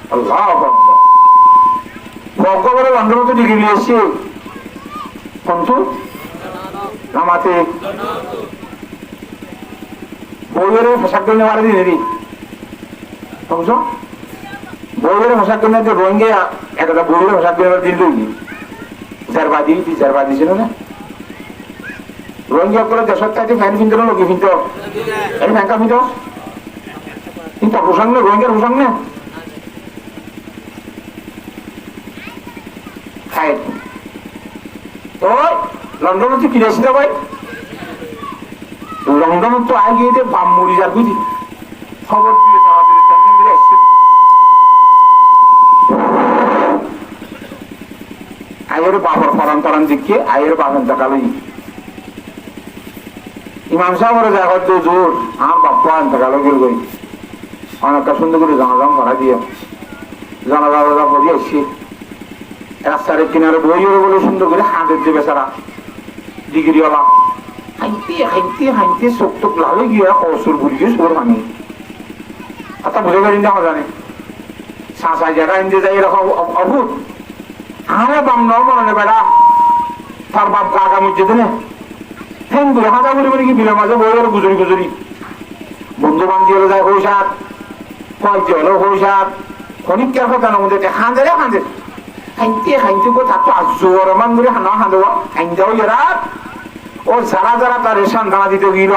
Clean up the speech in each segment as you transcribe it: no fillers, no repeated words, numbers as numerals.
আল্লাহ ভগবানের লন্ডন তো ডিগ্রি এসছে কিন্তু নামাতে বইয়ের পোশাক কিনে মারা দিন রে বুঝছো বইয়ের পোশাক কিনে রোহিঙ্গে একটা বইয়ের পোশাক কিনে দিন লইনি জারবাদি ছিল না রোহিঙ্গা করে দেশের চাইতে ফ্যান কিনতে না লোকে কিনতো এই ফ্যানটা কিনতো কিন্তু পোশাক না রোহিঙ্গার পোশাক না খায় তো লন্ডন হচ্ছে ফিরে এসে ভাই লন্ডন তো আগে গিয়ে বাম মরি যার বুঝি খবর দিয়ে তাড়াতাড়ি টেনশন করে আসছে আয়ের বাবার পরান্তরান দিকে আয়ের বাবার দেখালই ইমাম সাহেবের দেখা তো জোর আমার বাপ্পা দেখালো গেল গই অনেকটা সুন্দর করে জানাজাম ভরা দিয়ে জানাজা পড়ে আসছি রাস্তার কিনারে বইও বলে সুন্দর করে হাঁটের যে বেচারা ডিগ্রিওয়ালা হাইতে হাইতে হাইতে চোখ টোক লাল গিয়া কসুর বুড়িয়ে সোর ভাঙি আচ্ছা বুঝে গেলেন না জানে শাঁসা জায়গা এনে যাই এরকম অভূত আরে বাম ন মনে বেড়া তার বাপ গাগা মুজে দেনে হ্যাঁ ঘুরে হাঁটা ঘুরে বলে কি বিলের মাঝে বইয়ের গুজরি গুজরি বন্ধু বান্ধব হলো যায় হইসার কয়েকটি হলো হইসার খনিকের কথা না মধ্যে হাঁদে রে হাঁদে হাইতে হাইতে কো তাতো আজোর মান ধরে হানা হাঁদো হাইন্দাও এরা ও যারা যারা তার রেশন দানা দিতে গিল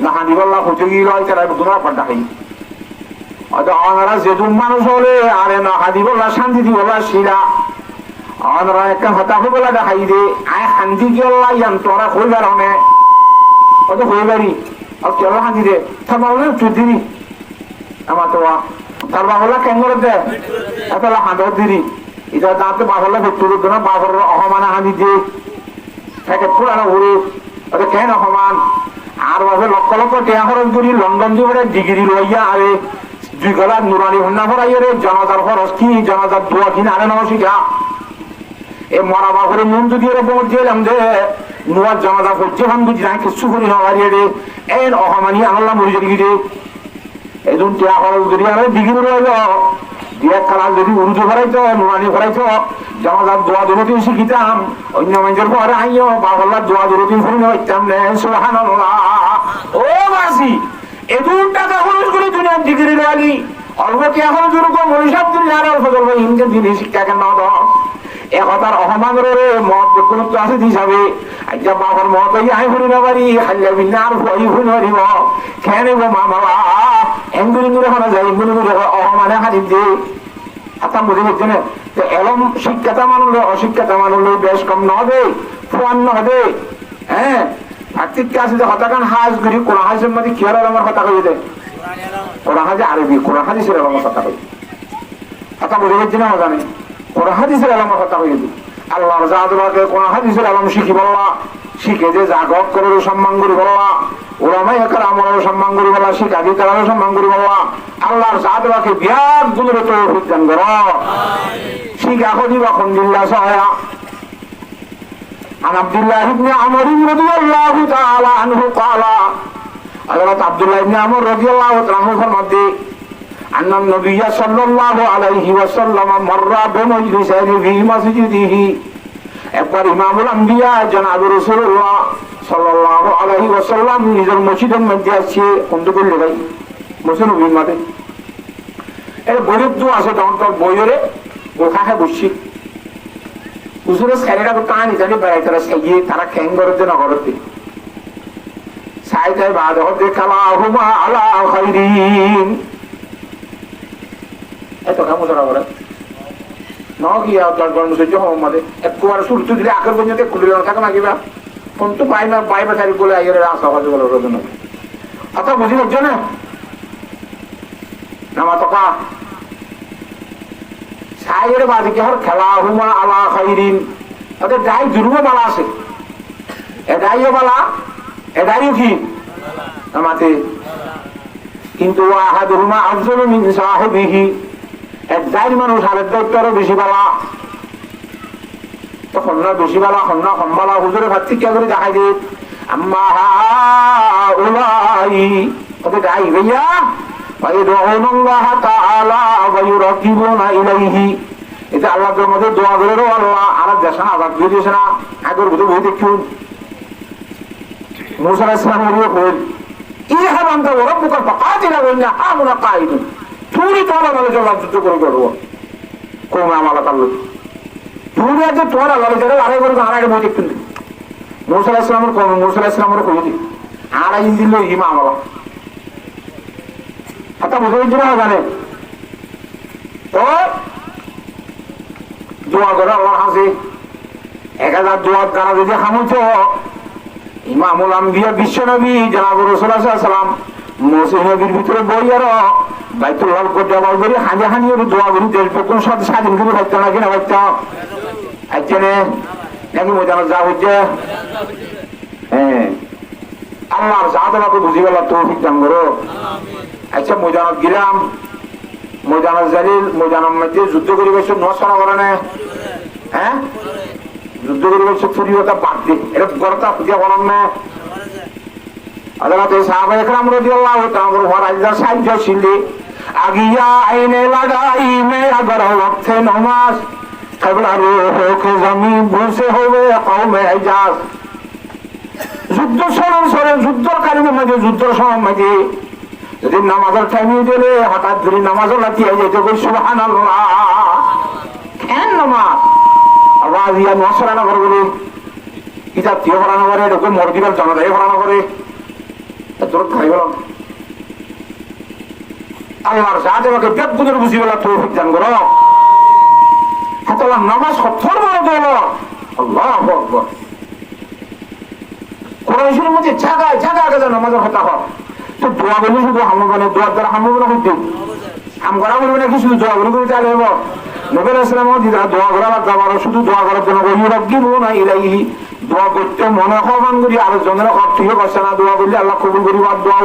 না হাঁদি বল্লা হতে গিল তারা দুনা পাল্টা খাই আমরা যেটুক মানুষ হলে আরে না হাঁদি বল্লা শান্তি দি বল্লা শিলা আমরা একটা হতাশ বলা দেখাই দে আয় শান্তি গেল্লা ইয়ান তোরা হইবার হনে অত হইবারি আর কেলা শান্তি দে তার বাবলা চুদিনি আমার তো তার বাবলা কেন করে দে এত হাঁদর দিরি এটা দাঁতে বাবলা ভেতর না বাবর অহমানা হাঁদি দিয়ে থাকে পুরানো ঘুরে ওটা কেন অপমান আর বাসে লক্ষ লক্ষ টেয়া খরচ করি লন্ডন দিয়ে ডিগ্রি লইয়া আরে দুই গলা নুরানি হন্যা ভরাইয়া রে জনতার খরচ কি জনতার দোয়া কিনা আরে নয় শিখা এ মরা বাবুরে মন যদি এর বোধ দিলাম যে নুয়ার জনতা করছে ভান বুঝি না কিছু করি না হারিয়ে রে এর অহমানি আল্লাহ মরি যাবি রে এই জন্য টেয়া খরচ করি আরে ডিগ্রি রইল দিয়ে কালার যদি উর্দু ভরাইতো নুরানি ভরাইতো জনতার দোয়া দরতি শিখিতাম অন্য মানুষের পরে আইও বাবলার দোয়া দরতি ফুল হইতাম নে সুবহানাল্লাহ ও মাসি এদুন টাকা খরচ করে দুনিয়ার ডিগ্রি লাগি অল্প টাকা খরচ করে মনীষাব দুনিয়ার অল্প জলব ইনকে দিনে শিক্ষা কেন দাও একতার অহমান রে মত গুরুত্ব আছে হিসাবে আজ বাবার মত আই ফুরি না পারি হাল্লা বিনার ভয় ফুল হরিব খেয়ে নেব মামলা এঙ্গুলি করে হনা যায় এঙ্গুলি করে অহমানে হারিয়ে দিয়ে আচ্ছা বুঝে গেছে না তো এলম শিক্ষাটা মানুষ অশিক্ষাটা মানুষ বেশ কম নহবে ফোয়ান নহবে হ্যাঁ আর্থিক আছে যে হতাকান হাজ করি কোরআন হাজের মধ্যে কি আর আমার কথা কই দেয় কোরআন হাজে আরবি কোরআন হাদিসের আমার কথা কই কথা বুঝে গেছে না জানি কোরআন হাদিসের আমার কথা কই দিই আল্লাহর জাদুকে কোরআন হাদিসের আলম শিখি বললা শিখে যে জাগত করে সম্মান করি বললা ওলামাই একর আমলের সম্মান করি বললা শিখাবি তারারও সম্মান করি বললা আল্লাহর জাদুকে বিয়ার গুলোর তৌফিক দান করো শিখা করি বা আলহামদুলিল্লাহ সহায়া عن عبد الله بن عمرو رضي الله تعالى عنه قال حضرت عبد الله بن عمرو رضي الله تعالى عنه فرماتے أن النبي صلى الله عليه وسلم مر بمجلسين في مسجده একবার ইমামুল আম্বিয়া জনাব রাসূলুল্লাহ সাল্লাল্লাহু আলাইহি ওয়াসাল্লাম নিজের মসজিদের মধ্যে আসছে বন্ধ করলে ভাই বসে নবীর মাঠে এর গরিব তো আছে তখন তোর বইরে গোখাহে বসছি হুজুরের ছেলেরা কাহানি জানি বেড়াই তারা সাইয়ে তারা খ্যাং করতে না করতে সাইতে বাদ হতে কালাহুমা আলা খাইরিন এত কামো ধরা বলে ন গিয়া 10 বার মুসে জহ আমাদের একবার সুরতু দিলে আখের পর্যন্ত খুলে থাকে না কিবা কোন তো পাইনা পাইবা তারি বলে আইরে রাস্তা হতে বলে রোজন আচ্ছা বুঝি হচ্ছে না নামা তকা সাইয়ের বাদে কি হর খেলাহুমা আলা খাইরিন ওদের দাই জুরুমে বালা আছে এ দাইও বালা এ দাইও কি নামাতে কিন্তু আহাদুহুমা আফজালু মিন সাহিবিহি এক দাইর মানুষ আরেক দায়িত্ব বেশি বালা তখন না বেশি বালা হন্না কমবালা হুজুরের ভাত থেকে করে দেখাই দে আম্মা হাউলাই ওদের দাই ভাইয়া ويدعون الله تعالى ইউরাকিবুনা ইলাইহি এটা আল্লাহর মধ্যে দোয়া করে রো আল্লাহ আর দেশনা আজাদ দিয়ে দিয়েছে না আগের বুঝে বই দেখুন মুসা আলাইহিস সালাম বলেন ইহা বান্দা রব্বুকা ফাকাতিলা ওয়া আমনা কাইদুন তুমি তোরা বলে জবাব যুদ্ধ করে করবো কোন আমলা তাল্লু তুমি আজ তোরা বলে যারা আড়াই করে আড়াই বই দেখুন মুসা আলাইহিস সালামের কোন মুসা আলাইহিস সালামের কই দি আড়াই দিল ইমা আমলা হাতা বুঝে দিনা জানে তো দোয়া করে আল্লাহর কাছে 1000 দোয়া করা যদি হামুতো ইমামুল আম্বিয়া বিশ্বনবী জনাব রাসূলুল্লাহ সাল্লাল্লাহু আলাইহি ওয়াসাল্লাম মুসা নবীর ভিতরে বইয়ার বাইতুল্লাহ কোটে বলবি হাজে হানির দোয়া গুলো দেশ কোন সব স্বাধীন করে হচ্ছে না কিনা হচ্ছে আজনে নাকি মজানো যা হচ্ছে হ্যাঁ আল্লাহর জাদলাকে বুঝি গেল তৌফিক দান করো আচ্ছা মজানত গেলাম মজানত জালিল মজানত মধ্যে যুদ্ধ করে বসে নসরা করে না হ্যাঁ যুদ্ধ করে বলছে ফুরিয়তা বাদ দিন এটা গড়তা পুজা করেন না আদালতে সাহাবা একরাম রাদিয়াল্লাহু তাআলা ফরাইজা সাহায্য ছিলি আগিয়া আইনে লাগাই মে আগর ওয়াক্তে নামাজ কিবলা রুহ জমি বসে হবে কওমে হিজাজ যুদ্ধ সরণ যুদ্ধর কারণে মাঝে যুদ্ধর সময় মাঝে যদি নামাজের টাইমে দিলে হঠাৎ যদি নামাজও লাতিয়ে যেতে কই সুবহানাল্লাহ কেন নামাজ আওয়াজ ইয়া নসরা না করে কিতাব দিয়ে পড়ানো করে এরকম মর্দিবার জনতাই পড়ানো করে তোর খাই গেল আল্লাহর সাথে আমাকে বেদগুলোর বুঝি বলা তৌফিক দান করো হাতলা নামাজ কঠোর বড় দিল আল্লাহু আকবার কোরআনের মধ্যে জায়গায় জায়গায় আগে নামাজের কথা হয় তো দোয়া বলি শুধু হামবানে দোয়ার দ্বারা হামবানে হইতে হাম করা বলবে নাকি শুধু দোয়া বলি করে চালে হবো নবী রাসূলুল্লাহ দিদা দোয়া করার দাবার শুধু দোয়া করার জন্য ইউরাকিবুনা ইলাইহি দোয়া করতে মনে হবান করি আর জনের অর্থই করছে না দোয়া করলে আল্লাহ কবুল করিব দোয়া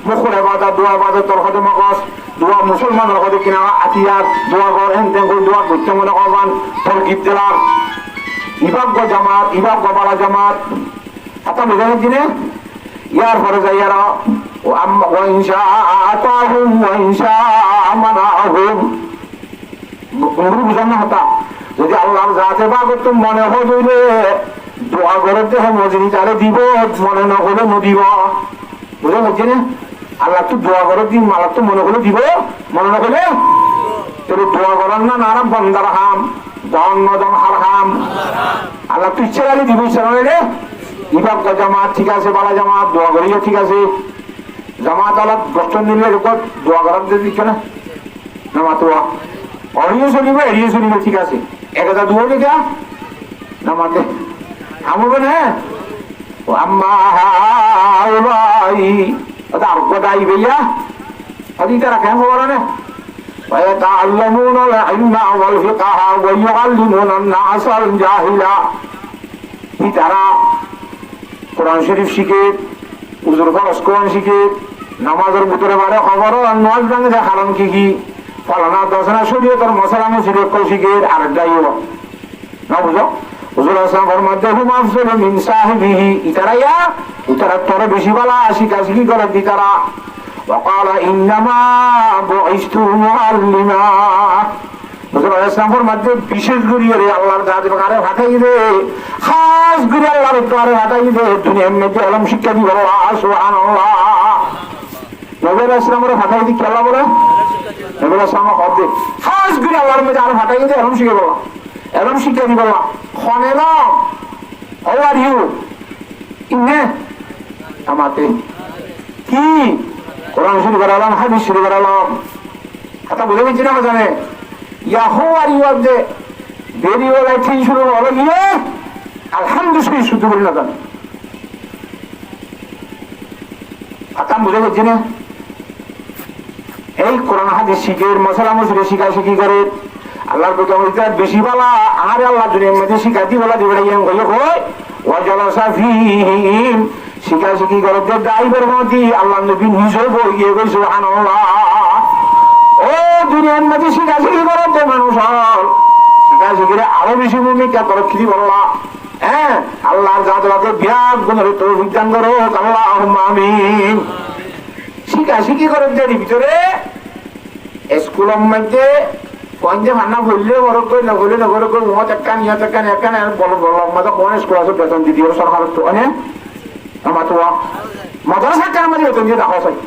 মুখের ইবাদত দোয়া ইবাদত তোর হতে মগজ দোয়া মুসলমানের হতে কিনা আতিয়ার দোয়া কর হেনতেন করে দোয়া করতে মনে হবান তরকিব দিলাম ইবাব জামাত ইবাব বালা জামাত আতা বুঝানোর দিনে ইয়ার পরে যাইয়ারা وإن شاء أعطاهم وإن شاء منعهم যদি আল্লাহর জাতে বাগত মনে হইলে দোয়া করতে মজুরি তারে দিব মনে না হলে নদিব বুঝে হচ্ছে না আল্লাহ তো দোয়া করে দিন মালা তো মনে হলে দিব মনে না হলে তাহলে দোয়া করার না নারাম বন্দার হাম দন হার হাম আল্লাহ তো ইচ্ছা গেলে দিব ইচ্ছা নইলে ইবাব জামাত ঠিক আছে বালা জামাত দোয়া করিও ঠিক আছে জামাত আলাপ গঠন নিলে এরকম দোয়া করার দিয়ে দিচ্ছে না নামাত অড়িয়ে চলিবে এড়িয়ে চলিবে ঠিক আছে 1000 দোয়া দেখা নামাতে আমবে না ও আম্মা হাউলাই ওটা আর কোটাই বেয়া আদি তারা কেন বলে না ويتعلمون العلم والفقه ويعلمون الناس الجاهلا তারা কোরআন শরীফ শিখে উজুর ফরজ কোরআন শিখে নামাজের ভিতরে বারে খবর নামাজ ভাঙে যে কারণ কি কি ফলানা দশনা শরীয়তের মশলা মুশরিক কল শিখে আরেকটাই হলো না বুঝো হুজুর আসলাম ফরমাতে হুম আফজল মিন সাহিবিহি ইতারাইয়া ইতারা তোরে বেশি বলা শিখি করে দিতারা وقال انما بعثت معلما হুজুর আসলাম ফরমাতে বিশেষ করিয়ে রে আল্লাহর জাত বারে পাঠাই দে খাস করে আল্লাহর তোরে পাঠাই দে দুনিয়ার মধ্যে আলম শিক্ষা দিব সুবহানাল্লাহ নবী আসলামের পাঠাই দি কেলা বলে নবী আসলাম হদে খাস করে আল্লাহর মধ্যে আর পাঠাই দে আলম শিখে বলা আলম শিক্ষা দিব বলা খনেলা হাউ আর ইউ ইন্নে আমাতে কি কোরআন শরীফ পড়ালাম হাদিস শরীফ পড়ালাম কথা বুঝে গেছি না জানে yeah how are you are they very well I think শুরু হলো গিয়ে আলহামদুলিল্লাহ শুদ্ধ বলি না জানে কথা বুঝে গেছি না এই কোরআন হাদিস শিখের মশলা মুশরিক শিখি করে আল্লাহর প্রতি আমাদের বেশি বলা আর আল্লাহ দুনিয়ার মধ্যে শিখাতি বলা দিবে ইয়ে কইলো কই ওয়াজালাসা ফিহিম শিখি করে যে ড্রাইভার মধ্যে আল্লাহ নবী নিজে বই গিয়ে কই সুবহানাল্লাহ ও দুনিয়ার মধ্যে শিখি করে যে মানুষ শিখি আরো বেশি ভূমিকা তরক্কি বললা হ্যাঁ আল্লাহর জাতকে বিরাট গুণের তৌফিক দান করো আল্লাহুম্মা আমিন শিখি করে যে ভিতরে স্কুলের মধ্যে পঞ্চে মান্না বললে বড় কই না বলে না বড় কই মত একখান ইয়াত একখান একখান বলো বলো মাঝে কোন স্কুল আছে বেতন দিদি সরকার তো অনে আমার তো মাদ্রাসা কেন মাঝে বেতন দিয়ে দেখা হয়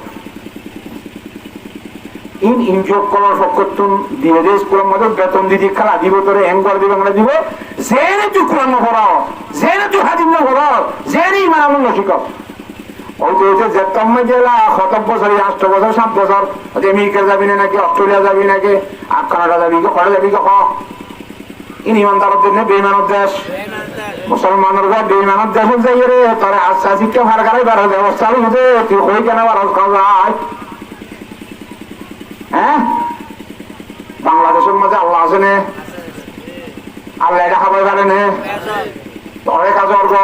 ইন ইনজোক করার ফকতুন দিয়ে দে স্কুলের মধ্যে বেতন দিদি খেলা দিব তোরে হ্যাং করে দিবে আমরা দিব জেনে তুই কোরআন না পড়াও জেনে তুই হাদিস না পড়াও জেনে ইমান আমল না শিখাও ওই তো হচ্ছে যে তম্মে জেলা 7 বছর 8 বছর 7 বছর আমেরিকা যাবি না নাকি অস্ট্রেলিয়া যাবি নাকি আর কানাডা যাবি কি করে যাবি কখন ইন ইমানদারের জন্য বেঈমানের দেশ মুসলমানের ঘর বেঈমানের দেশ যাই রে তোরে আশা শিক্ষা ভার গাড়ি বার ব্যবস্থা হইছে তুই কই কেন বার খাওয়াই হ্যাঁ বাংলাদেশের মধ্যে আল্লাহ আছে নে আল্লাহ এটা খাবার পারে নে তোরে কাজ অর্গ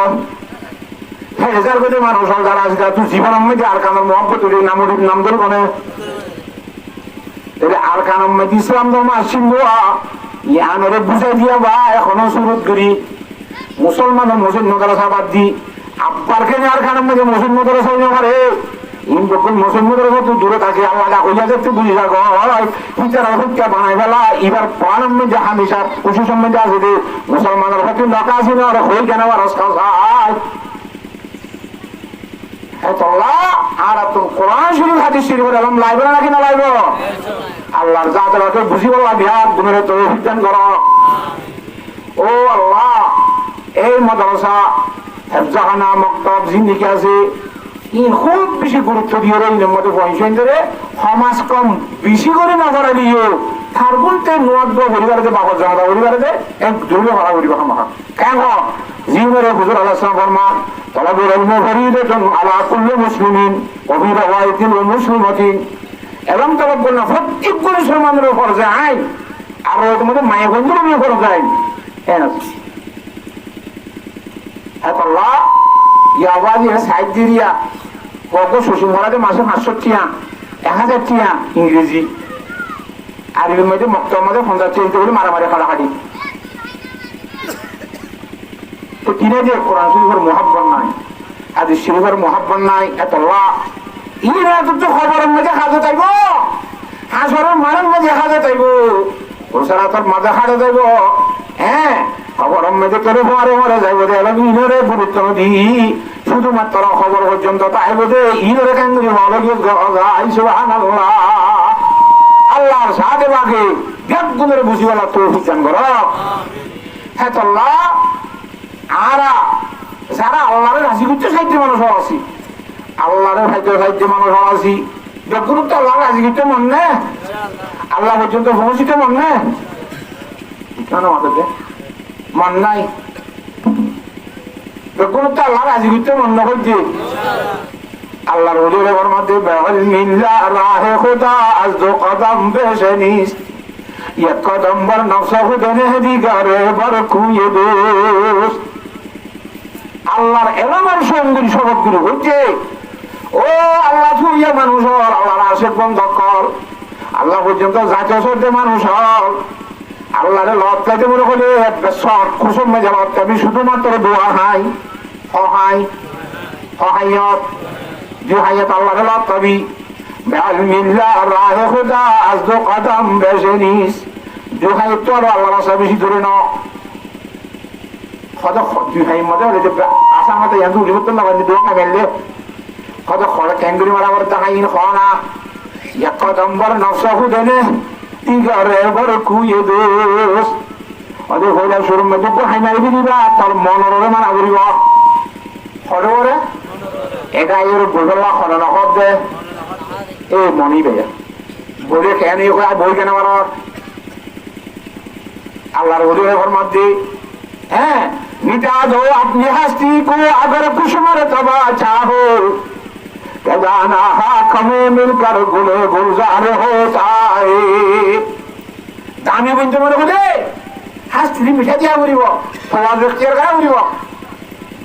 হাজার কোটি মানুষ যারা আছে তুই জীবনের মধ্যে আর কানের মহব্বত নাম ধরে কোনে আর কানের মধ্যে ইসলাম ধর্ম আসছিল ইয়ানরে বুঝাই দিয়া বা এখনো সুরত করি মুসলমানের মসজিদ মাদ্রাসা বাদ দি আব্বার কেন আর কানের মধ্যে মসজিদ মাদ্রাসা পারে ইন যখন মসজিদ মাদ্রাসা তুই দূরে থাকে আল্লাহ কইয়া যাচ্ছে বুঝি থাকো ফিচার হত্যা বানাই ফেলা এবার প্রাণের মধ্যে হামিশা পশু সম্বন্ধে আছে যে মুসলমানের হয়তো নকা আছে না ওরা হই কেন রস খাওয়ায় আর তুমি কোরআন শরীফ হাদিস শরীফের এলাম লাইবে নাকি না লাইব আল্লাহর জাতকে বুঝি বলা বিহার দুনিয়ারে তৌফিক দান করো ও আল্লাহ এই মাদ্রাসা হেফজাখানা মক্তব জিন্দিগি আছে ই খুব বেশি গুরুত্ব দিয়ে রইলের মধ্যে পয়সা ধরে সমাজ কম বেশি করে না করা দিও তার বলতে নোয়াদ পরিবারে বাপর জনতা পরিবারে এক দুর্গ ভাড়া করিব আমাকে কেন জীবনের হুজুর আল্লাহ ফরমান তলাবুল ইলম ফরিদাতুন আলা কুল্লি মুসলিমিন ওয়া ফি রাওয়ায়াতিন ওয়া মুসলিমাতিন এবং তলব করনা প্রত্যেক মুসলমানের উপর যে আইন আর তোমাদের মায়ের বন্ধুর উপর যায় হ্যাঁ আল্লাহ ইয়াবাজি সাইড দিয়া কত শোষণ করাতে মাসে 500 টিয়া 1000 টিয়া ইংরেজি আর এর মধ্যে মক্তব মধ্যে 50 টিয়া বলে মারামারি খাড়াখাড়ি তো কিনে যে কোরআন শরীফের মুহাব্বত নাই হাদিস শরীফের মুহাব্বত নাই আল্লাহ ইরা তো খবরের মধ্যে খাজে যাইব হাসরের মারের মধ্যে খাজে যাইব ওসরাতর মাঝে খাজে যাইব হ্যাঁ খবরের মধ্যে করে পরে মরে যাইব রে ইনরে গুরুত্ব দি শুধুমাত্র খবর পর্যন্ত তাইব যে ইনরে কাঙ্গুরি ভালো গিয়ে সুবহানাল্লাহ আল্লাহর সাথে বাগে এক গুণের বুঝিওয়ালা তৌফিক দান করো হ্যাঁ আল্লাহ আরা যারা আল্লাহর রাজি করতে সাহিত্য মানুষ আছি আল্লাহর সাহিত্য মানুষ আছি যখন তো আল্লাহ রাজি করতে মন নে আল্লাহ পর্যন্ত পৌঁছিত মন নে কেন আমাদের মন নাই যখন তো আল্লাহ রাজি করতে মন না করছে আল্লাহর ওলির মধ্যে মিল্লা রাহে খুদা আজ দো কদম বেশনিস এক কদম বর নফস খুদনে দিগারে বর কুয়ে দোস্ত আল্লাহর এলামার সঙ্গী শপথগুলো হচ্ছে ও আল্লাহ তুইয়া মানুষ হল আল্লাহর আশেক বন্ধ কর আল্লাহ পর্যন্ত জাতীয় সর্দে মানুষ হল আল্লাহরে লত চাইতে মনে করলে কুসুম মেজে লত আমি শুধুমাত্র দোয়া হাই সহায় সহায়ত জুহাইয়াত আল্লাহরে লত পাবি মিল্লা রাহে খুদা আজ দো কদম বেশনিস জুহাইয়াত তো আর আল্লাহর আশা বেশি ধরে ন কত দুই মজা হলে আসার মতো ইয়ান উঠে করতে না দোয়া কামেলে কত খড় ক্যাঙ্গুরি মারা করতে হাইন খাওয়া এক কদম্বর নকশা খুদেনে তিগারে বড় কুয়ে দোষ ওদের হইলা শুরু মধ্যে হাই মারি দিবা তার মনরে মানা করিব খড়ে ওরে এটা এর গোগলা খড় না কর দে এ মনি বেয়া বলে কেন বই কেন মারার আল্লাহর ওদের ফরমাত है मिटा दो अपनी हस्ती को अगर कुशमर तबा चाहो कदाना हाथ में मिलकर गुले गुलजार होता है दामी बंद मने बोले हस्ती मिटा दिया बुरी वो फवाद व्यक्तिर का बुरी वो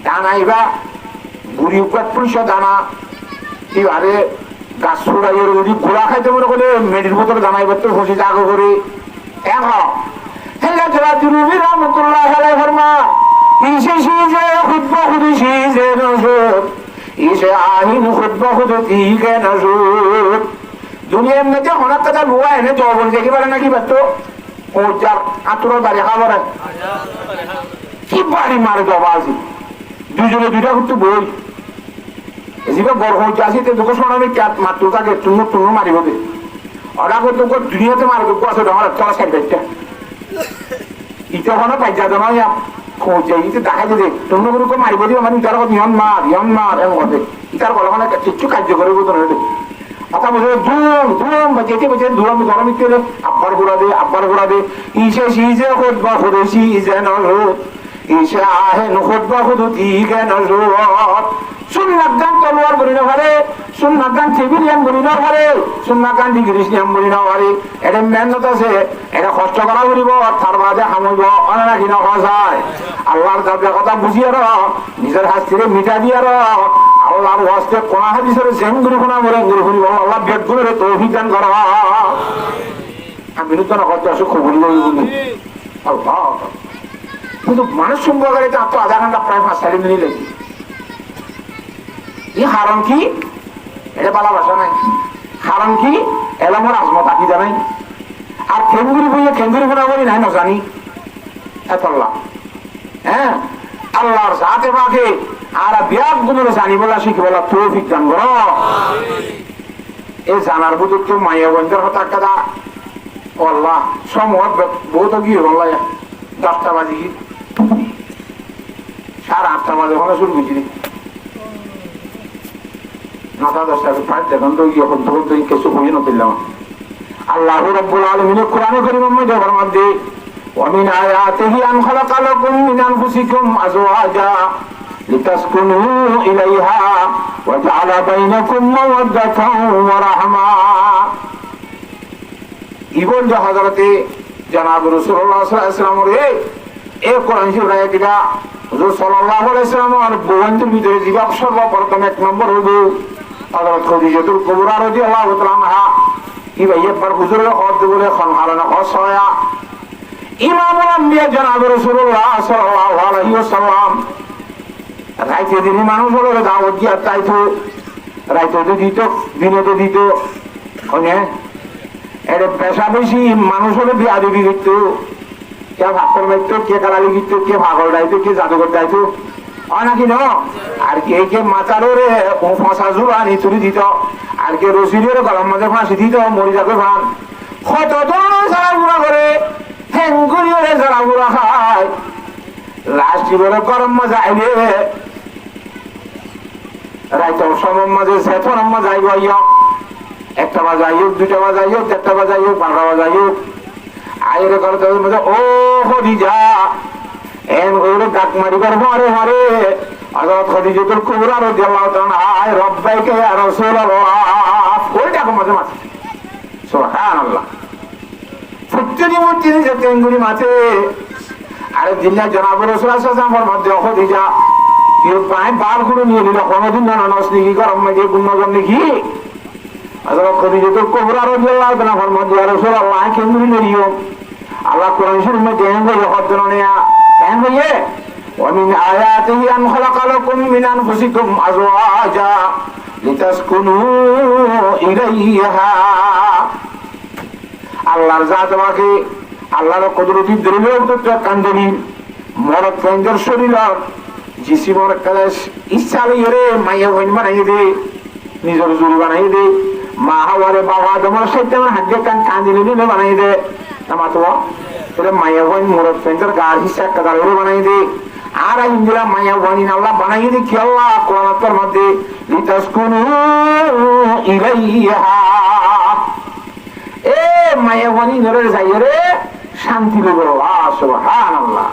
दाना इबा बुरी ऊपर पुरुष दाना इबारे गाछुड़ा ये रोजी गुला खाइते मने बोले मेडिर बोतल दाना इबा तो खुशी जागो करे एहो দুনিয়ার মধ্যে অনেক কথা বুয়া এনে জবন দেখি পারে নাকি বাতো পৌঁছার আতুরা বাড়ি খাবার কি বাড়ি মারে দেওয়া আছে দুজনে দুইটা করতে বই এদিকে বড় হইতে আসি তোকে শোনা আমি মাত্র তাকে টুনো টুনো মারিব দে ওরা করতে দুনিয়াতে মারে দুঃখ আছে আমার চলা সাইডটা ইটা কোনো পাইজা দেওয়া খোঁজে ইতে দেখা যেতে টুনো করে মারিব দিব মানে ইটার ইয়ন মার এমন কথা ইটার বলা মানে কিচ্ছু কার্য করে বোধ নয় কথা বলছে ধুম যেতে বলছে ধুম গরম ইতে আব্বার ঘোরা দে ইসে সিজে খোঁজবা খোঁজেছি ইজে নজর ইসে আহে নখোঁজবা খুঁজুতি গে নজর সুন্নাত গান তলোয়ার বলি না পারে সুন্নাত গান সিভিলিয়ান বলি না পারে সুন্নাত গান ডিগ্রিশিয়ান বলি না পারে এটা মেহনত আছে এটা কষ্ট করা করিব তার বাদে সামৰিব অনেক দিন সজায় আল্লাহর যাবে কথা বুঝিয়ে নিজের হাস্তিরে মিটা দিয়ে আল্লাহর ওয়াস্তে কোনা হাদিসের জেন গুরু কোনা মরে গুরু শুনিব আল্লাহ বেদ গুণের তৌফিক দান করা আমি নতুন কথা আছে খবর বলি আল্লাহ কিন্তু মানুষ সম্পর্কে তো আধা ঘন্টা প্রায় 5-6 মিনিট লেগে হারাম কি এটা ভালোবাসা নাই হারাম কি এলামর আজমত আকিদা নাই আর খেঙ্গুরি বইয়ে খেঙ্গুরি ফোনা বলি নাই না জানি এত আল্লাহ হ্যাঁ আল্লাহর সাথে পাকে আর বিরাট গুণের জানি বলা শিখি বলা তৌফিক দান করো এই জানার বুঝুক তো মাইয়া বন্ধের হতা কাদা আল্লাহ সময় বহুত গিয়ে বললা 10টা বাজি 8:30 বাজে ওখানে শুরু করছি 9:10 5 দেখুন তো গিয়ে হদ্দ কিছু হয়ে নতিলাম আল্লাহ রাব্বুল আলামিন কোরআনে কারীমের মধ্যে ফরমাতে ومن آياته أن خلق لكم من أنفسكم أزواجا لتسكنوا إليها وجعل بينكم مودة ورحمة ইবন যে হযরতে জনাব রাসূলুল্লাহ সাল্লাল্লাহু আলাইহি ওয়াসাল্লাম এই কোরআন শরীফ আয়াতটা হুজুর সাল্লাল্লাহু আলাইহি ওয়াসাল্লাম আর বন্ধুর ভিতরে জীবক সর্বপ্রথম এক নম্বর হলো হযরত খাদিজাতুল কুবরা রাদিয়াল্লাহু তাআলা আনহা কি ভাইয়ার হুজুরের হদ বলে খনহারানা হসয়া ইমামুল আম্বিয়া জনাব রাসূলুল্লাহ সাল্লাল্লাহু আলাইহি ওয়াসাল্লাম রাইতে দিনে মানুষ হলো দাওয়াত দিয়া তাইতো রাইতে দিত দিনে দিত কোনে এর পেশা বেশি মানুষ হলে বিয়া দিবি দিত কে ভাগর মারতো কে কালালি দিত কে ভাগল দাইতো কে জাদুঘর দাইতো নাকি ন আর কে মাথারে ফাঁসা জুড়ানি তুলি দিত আর কে রসিদের গলার মাঝে ফাঁসি দিত মরি যাবে ভান কত ধরনের সারা গুড়া করে হ্যাঙ্গুরিয়ে সারা গুড়া খায় লাস্ট জীবনে গরম মজা আইলে রাইত সময় মাঝে সেতন মজা আইব 1টা বাজাই হোক 2টা বাজাই হোক 4টা বাজাই হোক 12টা বাজাই হোক আয়ের করতে মধ্যে ও খদিজা এন ওরে ডাক মারিবার পরে পরে হযরত খাদিজাতুল কুবরা রাদিয়াল্লাহু তাআলা আয় রব্বাইকা ইয়া রাসূলুল্লাহ ওই ডাক মাঝে মাঝে সুবহানাল্লাহ প্রত্যেকদিন তিনি যে তেঙ্গুরি মাঝে আরে দিনা জনাব রাসূলুল্লাহ সাল্লাল্লাহু আলাইহি ওয়াসাল্লাম মধ্যে খদিজা কি পায় বার করে নিয়ে নিল কোনদিন না নসনি কি গরম মাঝে গুণজন নাকি হযরত খাদিজাতুল কুবরা রাদিয়াল্লাহু তাআলা ফরমাতে ইয়া রাসূলুল্লাহ কেমনি নিও আল্লাহ কোরআন শরীফে দেন যে হদ্দনিয়া কেন ভাইয়ে ومن آياته أن خلق لكم من أنفسكم أزواجا لتسكنوا إليها আল্লাহর জাত আমাকে আল্লাহর কুদরতি দলিল তো কান্দনি মরদ ফেঞ্জর শরীর জিসিমর কালেশ ইচ্ছা লইরে মাইয়া হইন বানাই দে নিজের জুরি বানাই দে মা হাওয়ারে বাবা তোমার সাথে আমার হাত দিয়ে কান্দিলে নিলে বানাই দে নামাতো তোরে মাইয়া হইন মরদ ফেঞ্জর গার হিসা কাদার বানাই দে আর ইন্দিরা মাইয়া হইন আল্লাহ বানাই দে কি আল্লাহ কোরআনের মধ্যে লিতাসকুনু ইলাইহা এ মাইয়া হইন নরে যাইরে শান্তি লইব সুবহানাল্লাহ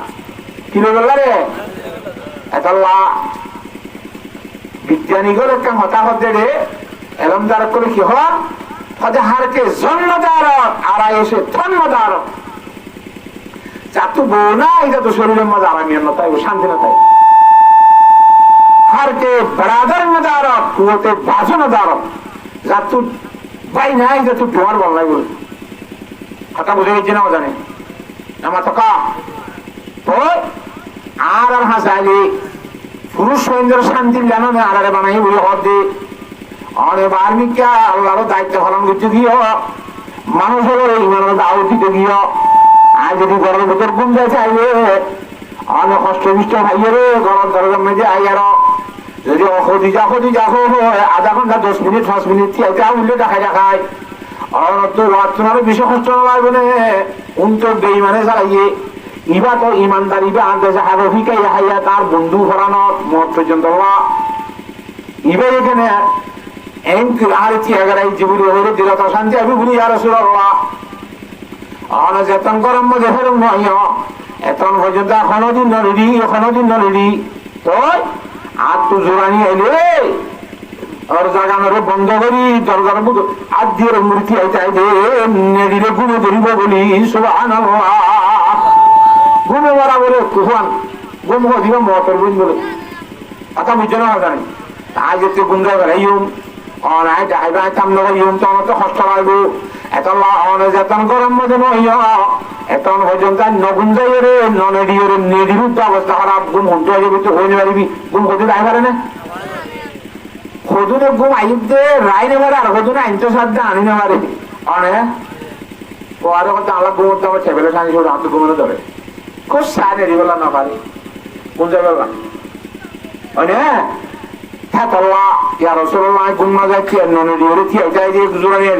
কি লইব রে এতলা বিজ্ঞানীগুলো একটা হতাহত দেড়ে এরম দ্বারা করে কি হয় হতে হারকে জন্মদার আর এসে ধন্যদার যাতে বউ না এটা তো শরীরের মধ্যে আরামিয়ার না তাই শান্তি না তাই হারকে বেড়াদার মদার কুয়োতে বাজো না দার যাতু বাই নাই যাতু তোমার বল নাই বলে কথা বুঝে গেছি না জানে আমার তো কা আর আর হাসাইলে পুরুষ সৈন্যের শান্তি জানো না আর বানাই বলে হতে অনেক বার্মিকা আল্লাহর দায়িত্ব পালন করতে গিয়ে মানুষ হলো এই মানুষ দাও দিতে গিয়ে আর যদি ঘরের ভিতর ঘুম যাইছে আইলে অনেক কষ্ট বিষ্ট ভাইয়ে রে ঘরের দরজার মধ্যে আইয়ার যদি অসদি যা আধা ঘন্টা 10 মিনিট 5 মিনিট থিয়াইতে উঠলে দেখায় তো তোমার বেশি কষ্ট লাগবে না উনতো বেইমানে চালাইয়ে ইবা তো ইমানদার ইবা আনতেছে হারফিকাই হাইয়া তার বন্ধু হরানোর মত পর্যন্ত ইবা এখানে আর চিয়াগারাই জীবনী হইলে দিলতা শান্তি আমি বলি আর রাসূলুল্লাহ আনা যেতন গরম মধ্যে হেরম নয় এতন পর্যন্ত এখনো দিন নলিডি তো আর তো জোরানি আইলে আর জাগানোরে বন্ধ করি দরজার মতো আর দিয়ে মূর্তি আইতে নেদিলে গুণে ধরিব বলি সুবহানাল্লাহ গুণে মারা বলে তুফান গুম দিবা মতর বুঝ বলে কথা বুঝছে না জানি আজ এতে গুন্ডা বেড়াইম অনায় যাইবা কামনা করিম তো আমার তো কষ্ট লাগবে এত যেতন গরম মধ্যে নইয়া এতন পর্যন্ত নগুন যাই রে নেডিও রে নেডির অবস্থা খারাপ গুম হতে যাবে তো হইতে পারবি গুম হতে যাই পারে না হদুরে গুম আইব দে রাই নে মারে আর হদুরে আইনতো সাথে আনি না মারে অনে পরে কথা আল্লাহ গুম হতে আমার ছেলে সানি ছোট হাতে গুমনে ধরে খুব সাইনে রিবেলা না পারি কোন যাবে অনে হ্যাঁ তল্লা ইয়া রাসূলুল্লাহ গুম না যাচ্ছে ননে দিওরে থিয়া যায় যে জোরা নিয়ে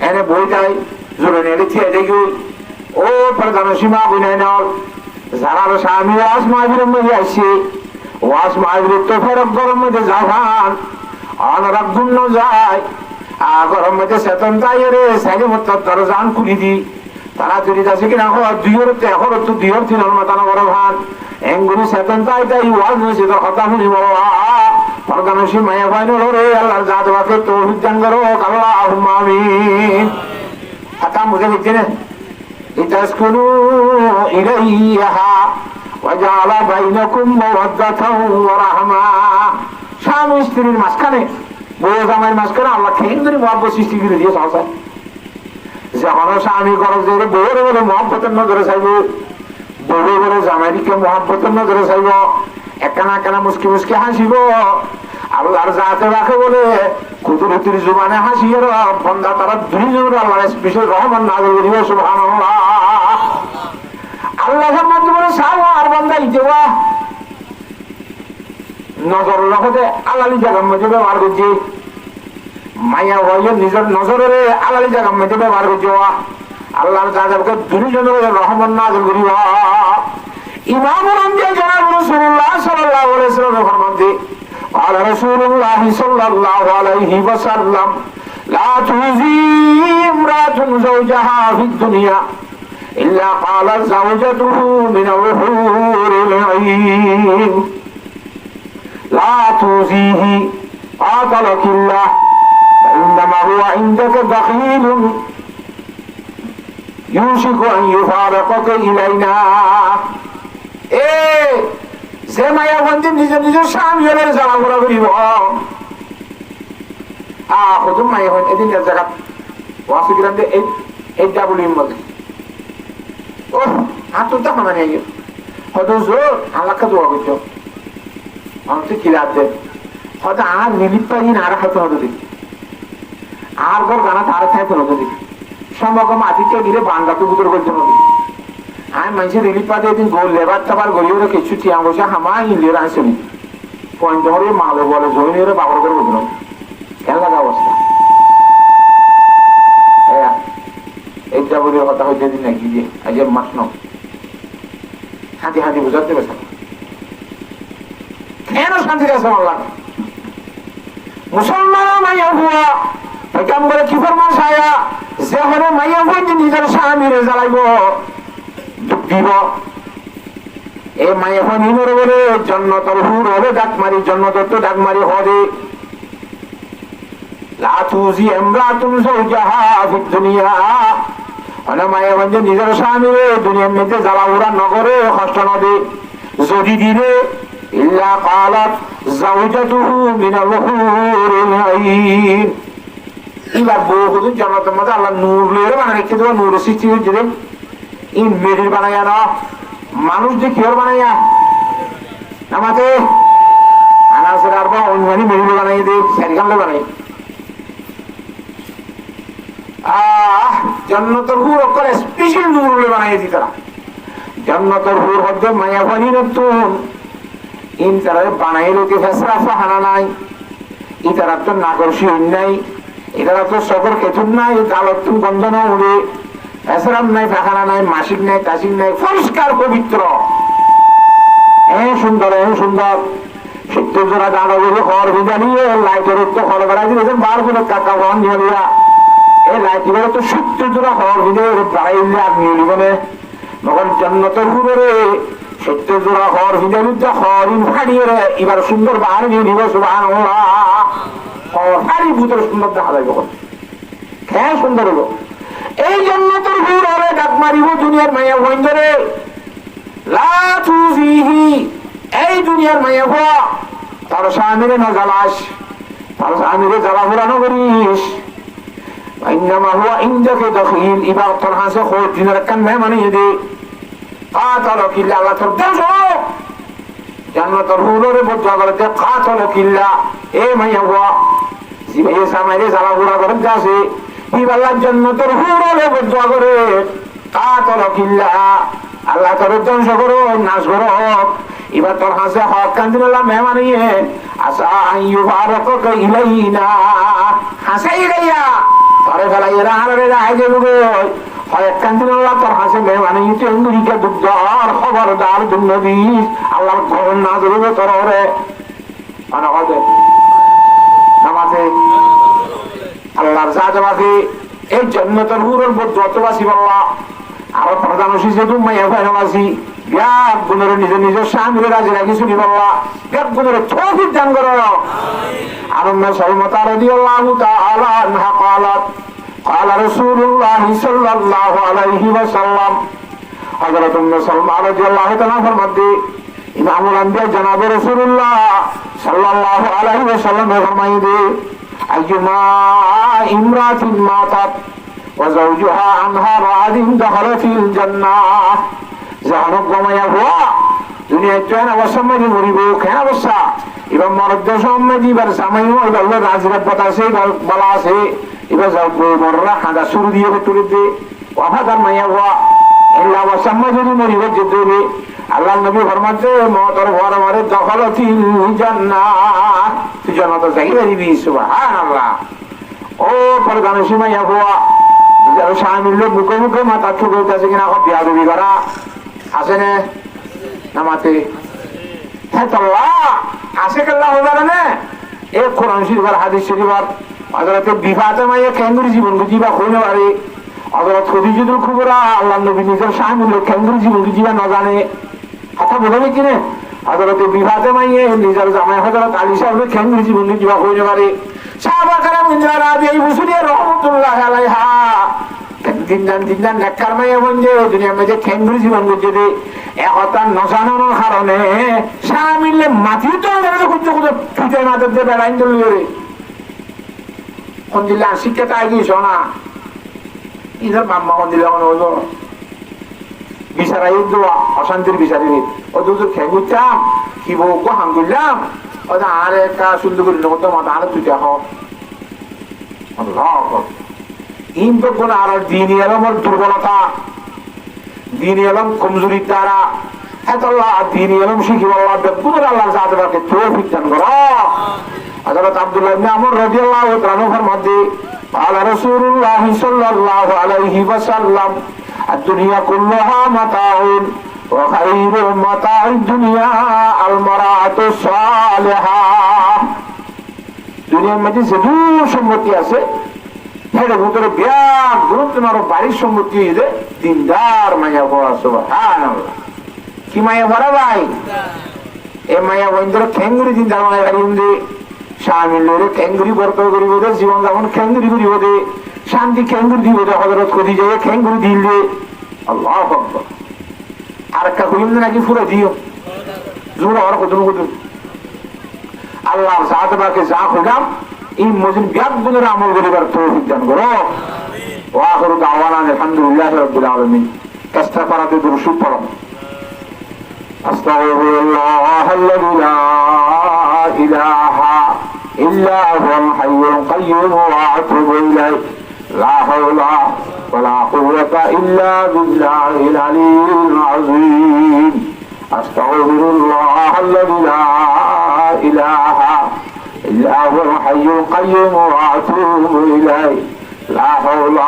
এনে বই যায় জোরা নিয়ে থিয়া যায় কি ও প্রধান সীমা বিনাই নাও যারা স্বামী ওয়াস মাহফিলের মধ্যে আসছে ওয়াস মাহফিলের তো ফেরত গরম মধ্যে যাবান অনরা গুম না যায় গরম মধ্যে চেতন তাই রে সাইডে মত দরজান খুলি দি তারা চুরি যাচ্ছে কিনা দুইয়ের এখন তো দুইয়ের ছিল মাতানো বড় ভান এঙ্গুলি চেতন তাই ওয়াজ নইছে তো কথা শুনি বড় প্রধান সীমা ফাইন রে আল্লাহর জাত বাকে তৌফিক দান করো আল্লাহুম্মা আমিন কথা বুঝে নিচ্ছে না لتسكنوا إليها وجعل بينكم مودة ورحمة স্বামী স্ত্রীর মাঝখানে বউ জামাইয়ের মাঝখানে আল্লাহ কেন্দ্রে মহব্বত সৃষ্টি করে দিয়ে সংসার যখন স্বামী খরচ দিয়ে বউরে বলে মহব্বতের নজরে চাইব বউ বলে জামাইকে মহব্বতের নজরে চাইব একখানা মুসকি হাসিব আল্লাহর জাতে রাখে বলে কুদরতির জুবানে হাসিয়ে বন্ধা তারা দুইজন আল্লাহ বিশেষ রহমান নাযিল করিব সুবহানাল্লাহ আল্লাহর মধ্যে বলে সাওয়া আর বান্দা ইতেওয়া নজর রাখতে আলালি জায়গার মধ্যে ব্যবহার করছে মায়া হয়ে নিজের নজরে আলালি জায়গার মধ্যে ব্যবহার করছে আল্লাহর জাতকে দুইজনের রহমান নাযিল করিব ইমামুল আম্বিয়া জনাব রাসূলুল্লাহ সাল্লাল্লাহু আলাইহি ওয়াসাল্লাম ফরমাতে قال رسول الله صلى الله عليه وسلم لا تؤذي امرأة زوجها في الدنيا إلا قالت زوجته من الحور العين لا تؤذيه قاتلك الله فإنما هو عندك دخيل يوشك أن يفارقك إلينا যে মায়া বন্ধু নিজের স্বামী হলে জ্বালা ঘোরা করিব হতুম মায়া হন এদিন জায়গা ওয়াসু গিরাম এই ডাবলিম বলে ও হাত তো দেখা মানে হয়তো জোর আল্লাহকে দোয়া করছো আমি কি রাত দেয় হয়তো আর মিলিট পারি না আর হয়তো হতো দেখি আর ঘর গানা তার খাইতে হতো দেখি সম্ভব আদিত্য গিরে বাংলাতে বুতর করতে হবে আমি মানুষের রিলিফ পাতে দিন গোল লেবার টাবার গরিবের কিছু টিয়া বসে হামা ইন্ডিয়ার আসেনি পয়েন্ট ধরে মালো বলে জমিনের বাবার করে বুঝলো কেন লাগা অবস্থা এইটা বলে কথা হইতে দিন নাকি যে আজ মাস ন হাঁটি বুঝাতে পেরেছে কেন শান্তি আছে আল্লাহ মুসলমান মাইয়া হুয়া পয়গম্বর কি ফরমান ছায়া যে হলে মাইয়া হুয়া নিজের স্বামীরে জ্বালাইব দিব এই মায়ে হনিমর বলে জন্নতর হুর হবে ডাকমারি জন্নত তো ডাকমারি হবে লা তুজি ইমরাতুন যাওজাহা ফি দুনিয়া অনে মায়ে বন্ধে নিজের স্বামী দুনিয়ার মধ্যে জ্বালাউরা নগরে কষ্ট নদে যদি দিলে ইল্লা ক্বালাত যাওজাতুহু মিনাল হুরিল আইন ইলা বহু জন্নতের মধ্যে আল্লাহ নূর লয়ে বানাই রেখে দেব নূর সৃষ্টি হয়ে যাবে ইন মেরির বানাইয়া না মানুষ যে কিহর বানাইয়া আমাকে আনাসের আর বা অন্য মেরিল বানাই দে সারিকালে বানাই জান্নাতের হুর করে স্পেশাল নূর বানাই দিত না জান্নাতের হুর হচ্ছে মায়া পানি নতুন ইন তারা বানাইলো কি ফেসরা ফাহানা নাই ইতারা তো নাগরশী নাই এটারা তো সকর কেতুন নাই গালত গন্ধ না উড়ে ফেসরাম নাই ফাহানা নাই মাসিক নাই কাশিক নাই পরিষ্কার পবিত্র সুন্দর সুন্দর সত্য জোড়া দাঁড়া বলে খড় ভেজা নিয়ে লাইটের তো খড় বেড়া দিয়েছেন বার করে কাকা বহন নিয়ে দিয়া এই লাইট বেড়ে তো সত্য জোড়া খড় ভেজে বাড়াইলে আপনি নিবনে মগন জন্নতের ঘুরে সত্য জোড়া খড় ভেজে নিতে খড়িন ফাড়িয়ে এবার সুন্দর বাহার নিয়ে নিব সুবাহ ফাড়ি ভিতরে সুন্দর দেখা যায় কখন হ্যাঁ সুন্দর হলো এই জন্নতের ঘুর হবে ডাক মারিব দুনিয়ার মায়া বন্ধরে এই দুনিয়ার মায়া হওয়া তার স্বামীরে না জ্বালাস তার স্বামীরে জ্বালা ঘোরানো করিস ইন্দাকে দখিল এবার তোর হাসে খোঁজ দিনের কান মেহমানিয়ে দে কাতল কিল্লা আল্লাহ তোর দেশ জান্নাতের হুরে বদয়া করতে কাতল কিল্লা এ মায়া হওয়া এ স্বামীরে জ্বালা ঘোরা করে যাচ্ছে এবার জান্নাতের হুরে বদয়া করে কাতল কিল্লা আল্লাহ তোর ধ্বংস করো নাশ করো এবার তোর হাসে হক কান্দিন মেহমান আসা ইলাইনা হাসাই গাইয়া তোরে ফেলাই এরা হারে রায় যাবে হয় কান্দিন তোর হাসে মেহমান ইঙ্গুরিকে দুগ্ধর খবরদার জন্য দিস আল্লাহর ঘর না ধরবে তোর ওরে মানে হবে নামাজে আল্লাহর সাহায্যে এই জন্য তোর হুরের যতবাসী বললা আরো প্রধান যেহেতু মাইয়া ভাইবাসী ব্যাগ গুণের নিজের নিজের স্বামীর রাজি রাখি শুনি বাবা ব্যাগ গুণের তৌফিক দান করো আর সালমাতা রাদিয়াল্লাহু তাআলা আনহা قالت قال رسول الله صلى الله عليه وسلم হযরত উম্মে সালমা রাদিয়াল্লাহু তাআলা ফরমাতে ইমামুল আম্বিয়া জনাব রাসূলুল্লাহ সাল্লাল্লাহু আলাইহি ওয়াসাল্লাম ফরমাইতে আইয়ুমা ইমরাতিন মাতাত وزوجها عنها راض دخل في الجنة জাহান্নাম গমায়া হওয়া দুনিয়ায় কেন অসম্মানী মরিব কেন অবস্থা এবার মরদ্দ সম্মানী এবার সামাইও এবার রাজরাব্বত আছে বলা আছে এবার মররা হাঁদা শুরু দিয়ে তুলে দে ওয়াফাদার মাইয়া হওয়া এল্লা অসম্মা যদি মরিব যেতে হবে আল্লাহ নবী ফরমাতে মতর ঘর মারে দখল ফিল জান্নাহ তুই জান্নাত যাইবে দিবি সুবহানাল্লাহ ও পরদান সীমাইয়া হওয়া স্বামীর লোক মুখে মুখে মাথা ঠুকাইতেছে কিনা বিয়া রবি করা আছে না মাতে হ্যাঁ তল্লা আসে কেল্লা হয়ে গেল না এ কোরআন শরীফের হাদিস শরীফের হযরত বিফাতে মাইয়া কেঙ্গুরি জীবন বুঝিবা কইনে পারে হযরত খদিজাতুল কুবরা আল্লাহর নবী নিজের স্বামীর লোক কেঙ্গুরি জীবন বুঝিবা না জানে কথা বলবে কিনে হযরত বিফাতে মাইয়া নিজের জামাই হযরত আলী সাহেবের কেঙ্গুরি জীবন বুঝিবা কইনে পারে সাহাবা کرام যারা এই বুসুরিয়া রাহমাতুল্লাহ আলাইহা দিন নেককার মাইয়া বন্ধে দুনিয়ার মধ্যে কেঙ্গুরি জীবন বুঝে দে একতা নজানোর কারণে স্বামীলে মাটি তো খুঁজতে খুঁজে ফুটে মাথার দিয়ে বেড়াইন চলে কোন দিলে শিক্ষাটা আগিয়েছ না ইধার বাম্মা কোন দিলে এখন হইল বিচারাই দেওয়া অশান্তির বিচারি ও দুজন খেগুচ্ছাম কি বউ হাম করলাম ওটা আর একটা সুন্দর করে নতো মাথা আরো তুই দেখো ইনতো কোন আর দিন এলাম ওর দুর্বলতা দিন এলাম কমজোরির দ্বারা এতল্লাহ দিন এলাম শিখি আল্লাহ বেগুনের আল্লাহ জাতবাকে তৌফিক দান করো হযরত আব্দুল্লাহ ইবনে আমর রাদিয়াল্লাহু তাআলা ফরমাতে قال رسول الله صلى الله عليه وسلم الدنيا كلها متاع وخير متاع الدنيا المرأة الصالحة দুনিয়ার মধ্যে যে সম্পত্তি আছে এর ভিতরে বিরাট গুরুত্বপূর্ণ বাড়ির সম্পত্তি দিনদার মায়া হওয়া সুবহানাল্লাহ কি মায়া ভরা ভাই এ মায়া বন্ধুর খেঙ্গুরি দিনদার মায়া বাড়ি স্বামীর লোরে খেঙ্গুরি বর্ত করিব দে জীবন যাপন খেঙ্গুরি করিব দে শান্তি খেঙ্গুরি দিব দে হযরত খদিজা খেঙ্গুরি দিলে আল্লাহু আকবার আর একটা কইম নাকি পুরো দিও জোর আর কত কত আল্লাহর জাতবাকে যা খুদাম এই মজিন বিয়াদ গুণের আমল করিবার তৌফিক দান করো ওয়া আখিরু দাওয়ানা আলহামদুলিল্লাহি রাব্বিল আলামিন ইস্তিগফারাতে দুরূদ পড়ো আস্তাগফিরুল্লাহ আল্লাযী লা ইলাহা ইল্লা হুয়াল হাইয়ুল কাইয়্যুম ওয়া আতুবু ইলাইহি লা হাওলা ولا قوة إلا بالله العلي العظيم أستغفر الله الذي لا إله إلا هو الحي القيوم وأتوب إليه لا حول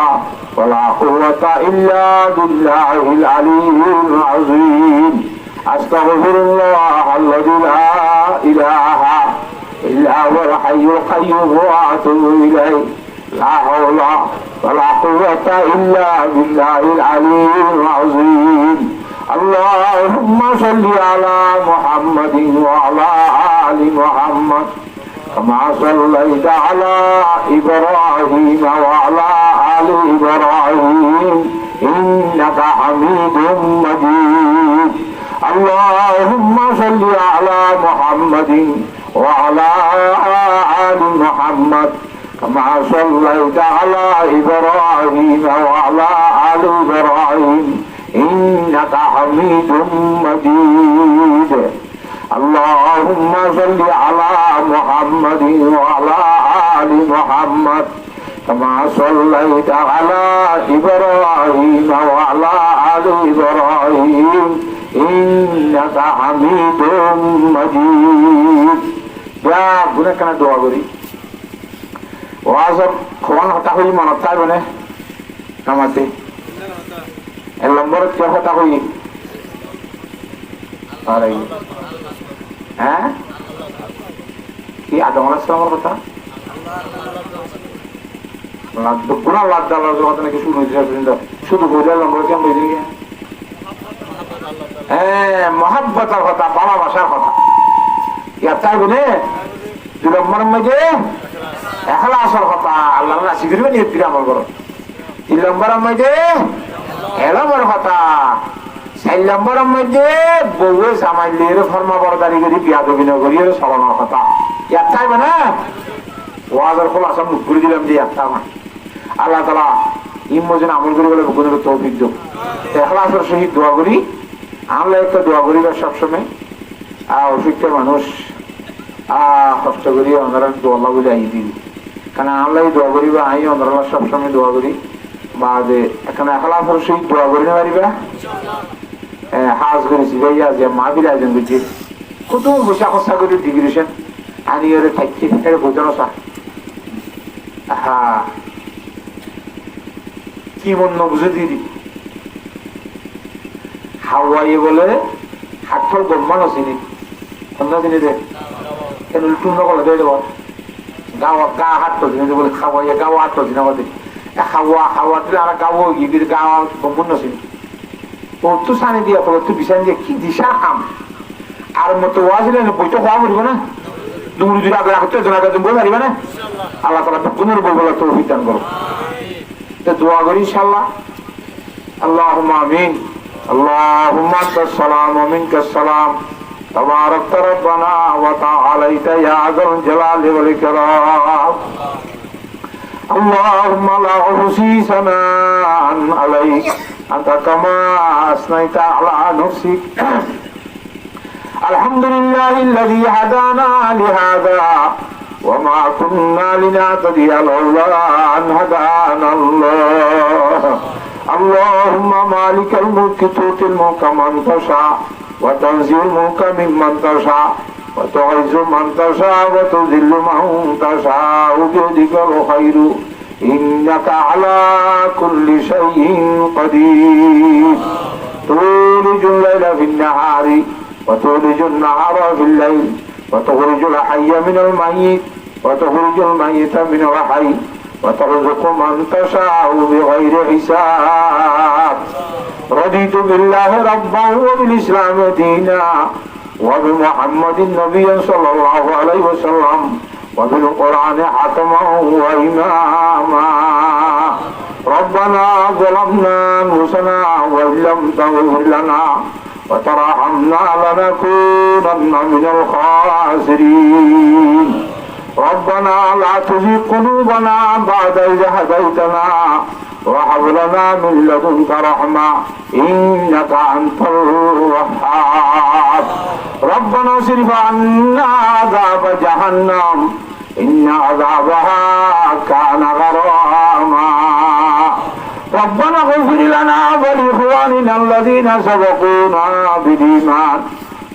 ولا قوة إلا بالله العلي العظيم أستغفر الله الذي لا إله إلا هو الحي القيوم وأتوب إليه لا حول ولا قوة إلا بالله العلي العظيم اللهم صل على محمد وعلى آل محمد كما صليت على إبراهيم وعلى آل إبراهيم إنك حميد مجيد اللهم صل على محمد وعلى آل محمد كما صليت على إبراهيم وعلى آل إبراهيم إنك حميد مجيد اللهم صل على محمد وعلى آل محمد كما صليت على إبراهيم وعلى آل إبراهيم إنك حميد مجيد يا بنا كنا دعاء করি ওয়াজব কোন কথা হই মনত থাকবে না নামাতে এর নম্বর কি কথা হই আরে হ্যাঁ কি আদম আলাইহিস সালামের কথা লাদ্দু কোন লাদ্দু আল্লাহর কথা নাকি শুরু হইছে পর্যন্ত শুধু বলে নম্বর কি আমরা দিই মহব্বতের কথা ভালোবাসার কথা ইয়া চাইবে না দুই নম্বর মধ্যে এখলাসের কথা আল্লাহ রাজি করবেন এর আমল করো তিন নম্বরের মধ্যে এলমের কথা চার নম্বরের মধ্যে বউয়ে জামাইলের ফরমা বরদারি করি বিয়া দবিন করি চলানোর কথা ইয়ার চাইবে না ওয়াজের ফল আসা মুখ করে দিলাম যে একটা আমার আল্লাহ তালা ইমোজন আমল করি বলে বুকুনের তৌফিক দেব এখলাসের সহিত দোয়া করি আমরা একটা দোয়া করি সবসময় অসুস্থ মানুষ কষ্ট করি ওনারা দোয়া বলে আই দিবি কারণ আমরা দোয়া করি বা আই ওনারা সবসময় দোয়া করি বা যে এখানে এখলাসের সহিত দোয়া করি না পারিবা হাজ করেছি ভাইয়া যে মাহবিল আয়োজন করছি কত বসে খসা করে ডিগ্রেশন আনি ওরে থাকছি এর বোঝানো সা হ্যাঁ কি মন বুঝে দিদি হাওয়াই বলে হাটফল গম্মান চিনি সন্ধ্যা চিনি দে কেন উল্টুন নকলে দিয়ে দেব গাওয়া গা হাটতো চিনি বলে খাওয়াইয়া গাওয়া হাটতো চিনি আমাদের খাওয়া খাওয়া দিলে আর গাওয়া গিয়ে গাওয়া গম্মান চিনি তো সানি দিয়া পড়ো তুই বিছান দিয়ে কি দিশা কাম আর মতো ওয়াজিলে বইটা হওয়া পড়বে না দুপুর দুই আগে রাখতে জন আগে তুমি পারিবে না আল্লাহ তালা পুনর বলবো তো অভিযান করো তো দোয়া করি ইনশাল্লাহ আল্লাহুম্মা আমিন اللهم انت السلام ومنك السلام تبارك ربنا وتعاليت يا ذا الجلال والاكرام اللهم لا احصي ثناء عليك انت كما اثنيت على نفسك الحمد لله الذي هدانا لهذا وما كنا لنهتدي لولا ان هدانا الله اللهم مالك الملك تؤتي الملك من تشاء وتنزع الملك ممن تشاء وتعز من تشاء وتذل من تشاء بيدك الخير إنك على كل شيء قدير تولج الليل في النهار وتولج النهار في الليل وتخرج الحي من الميت وتخرج الميت من الحي وترزق من تشاء بغير حساب رضيت بالله ربا وبالإسلام دينا وبمحمد نبيا صلى الله عليه وسلم وبالقرآن حكما وإماما ربنا ظلمنا أنفسنا وإن لم تغفر لنا وترحمنا لنكونن من الخاسرين ربنا لا تزغ قلوبنا بعد إذ هديتنا وهب لنا من لدنك رحمة إنك أنت الوهاب ربنا اصرف عنا عذاب جهنم إن عذابها كان غراما ربنا الذين سبقونا بالإيمان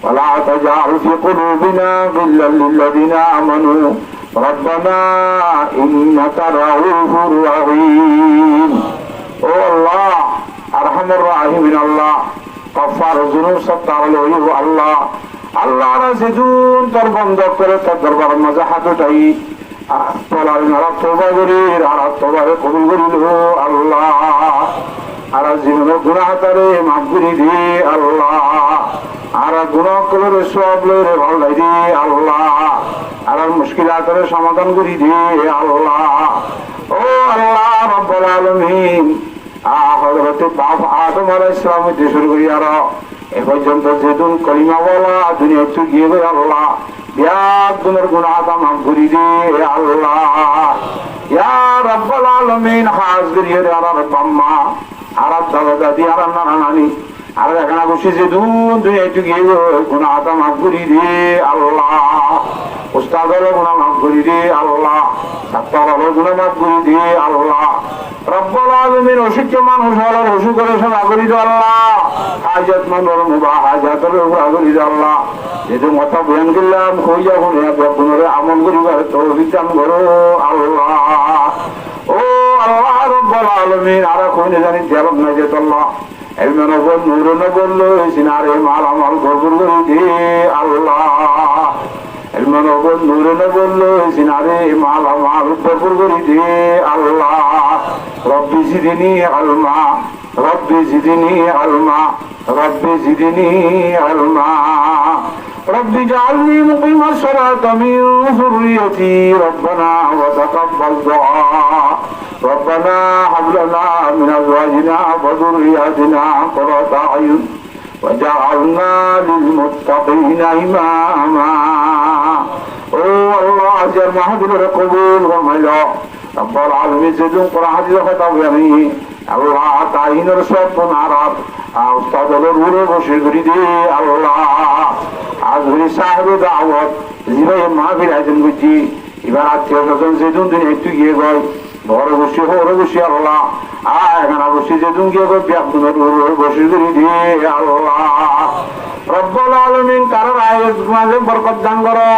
ولا تجعل في قلوبنا غلا للذين آمنوا ربنا إنك رؤوف رحيم. ও আল্লাহ, আরহামুর রাহিমিন আল্লাহ, গফফার যুনুব সত্তার লইব আল্লাহ, আল্লাহর যেদিন তোর বন্ধ করে তোর দরবার মাঝে হাত উঠাই তোলার নারাত তওবা করি, আর তওবারে কবুল করিল আল্লাহ। আর জীবনের গুনাহ তারে মাফ করে দি আল্লাহ, আর গুনাহ করে সব লইরে ভালাই দি আল্লাহ, আর মুশকিলাতের সমাধান করে দি আল্লাহ। ও আল্লাহ রব্বুল আলামিন, হযরতে বাপ আদম আলাইহিস সালাম থেকে শুরু করি আর এ পর্যন্ত যেদিন কলিমা বলা দুনিয়া থেকে গিয়ে গেল আল্লাহ, বিয়াদ গুনার গুনাহটা মাফ করে দি আল্লাহ। ইয়া রব্বুল আলামিন, হাজ করিয়ে আর বাম্মা আর দাদা দাদি আর নানা নানি আর এখানে বসে যেদিন দুনিয়া থেকে গিয়ে গুনাহটা মাফ করে দি আল্লাহ। উস্তাদের গুনাহ মাফ করে দি আল্লাহ, ছাত্রদের গুনাহ মাফ করে দি আল্লাহ। রব্বুল আলামিন, অসুস্থ মানুষ হলার অসুখ করে সেবা করি তো আল্লাহ, হাজত মানুষ মুবাহ হাজাতের উপর করি তো আল্লাহ। যেহেতু কথা বয়ান করলাম কই যাবো পুনরে আমল করিবার তৌফিক দান করো আল্লাহ। ও আল্লাহ রব্বুল আলামিন, আর কইনে জানি দেলম নাই যে আল্লাহ এলমে নবল নূর নবল সিনারে মাল আমল গরগুর করে দি আল্লাহ। এলমে নবল নূর নবল সিনারে মাল আমল গরগুর করে দি আল্লাহ। রব্বি জিদনি ইলমা, রব্বি জিদনি ইলমা, রব্বি জিদনি ইলমা, রব্বি জাআলনি মুকিমাস সালাতি মিন যুররিয়্যতি রব্বানা ওয়া তাকাব্বাল দুআ রব্বানা হাব লানা মিন আজওয়াজিনা ওয়া যুররিয়্যাতিনা কুররাতা আয়ুন ওয়াজআলনা লিল মুত্তাকিনা ইমামা। ও আল্লাহ, আজকের মাহফিলের কবুল ফরমাইলো রব্বুল আলামিন। যেদিন কোরআন হাদিস কথা বলি আল্লাহ, তাইনের সব নারাত উস্তাদের উপরে বসে করি দে আল্লাহ। আজরি সাহেবে দাওয়াত জিবাই মাহফিল আয়োজন করছি, এবার আত্মীয় স্বজন যেদিন দিন একটু গিয়ে গয় ঘরে বসে ঘরে বসে আল্লাহ, এখানে বসে যেদিন গিয়ে গয় ব্যাপনের উপরে বসে করি দে আল্লাহ। রব্বুল আলামিন, কারোর আয়ের মাঝে বরকত দান করো,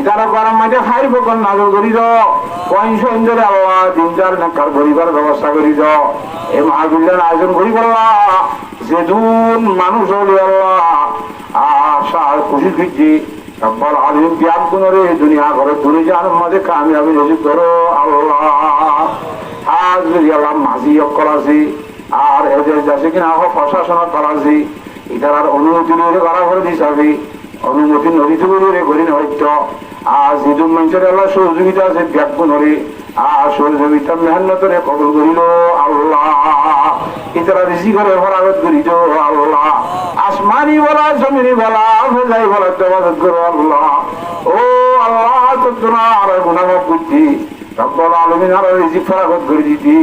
ইতারা গরম মাঝে খাই বকন নাজল করি দাও, কয়েক সুন্দর আল্লাহ দিনদার নেকার পরিবার ব্যবস্থা করি দাও। এই মাহফিলের আয়োজন করি আল্লাহ, যেদিন মানুষ হলে আল্লাহ আশা খুশি খুঁজছি রব্বুল আলামিন বিয়াদ গুণরে দুনিয়া ঘরে দুনি জাহানের মাঝে কামিয়াবি নসিব করো আল্লাহ। আজ যদি আল্লাহ মাঝি অক্কল আছি আর এদের যাচ্ছে কিনা প্রশাসনের করা আছি, ইতার অনুমতি নিয়ে করা করে দিছাবি, অনুমতি নদী থেকে করি হইত। আর যেদিন মানুষের আল্লাহ সহযোগিতা আছে ব্যাগ নরে আর সহযোগিতা মেহনতরে কবল করিল আল্লাহ। ইতারা রিসি করে ফরাগত করিল আল্লাহ, আসমানি বলা জমিনি বলা ফেজাই বলা দেবাদত করো আল্লাহ। ও আল্লাহ, তোরা আর গুনামাফ করছি রব্বুল আলামিন, আর রিজিক ফরাগত করে দিতি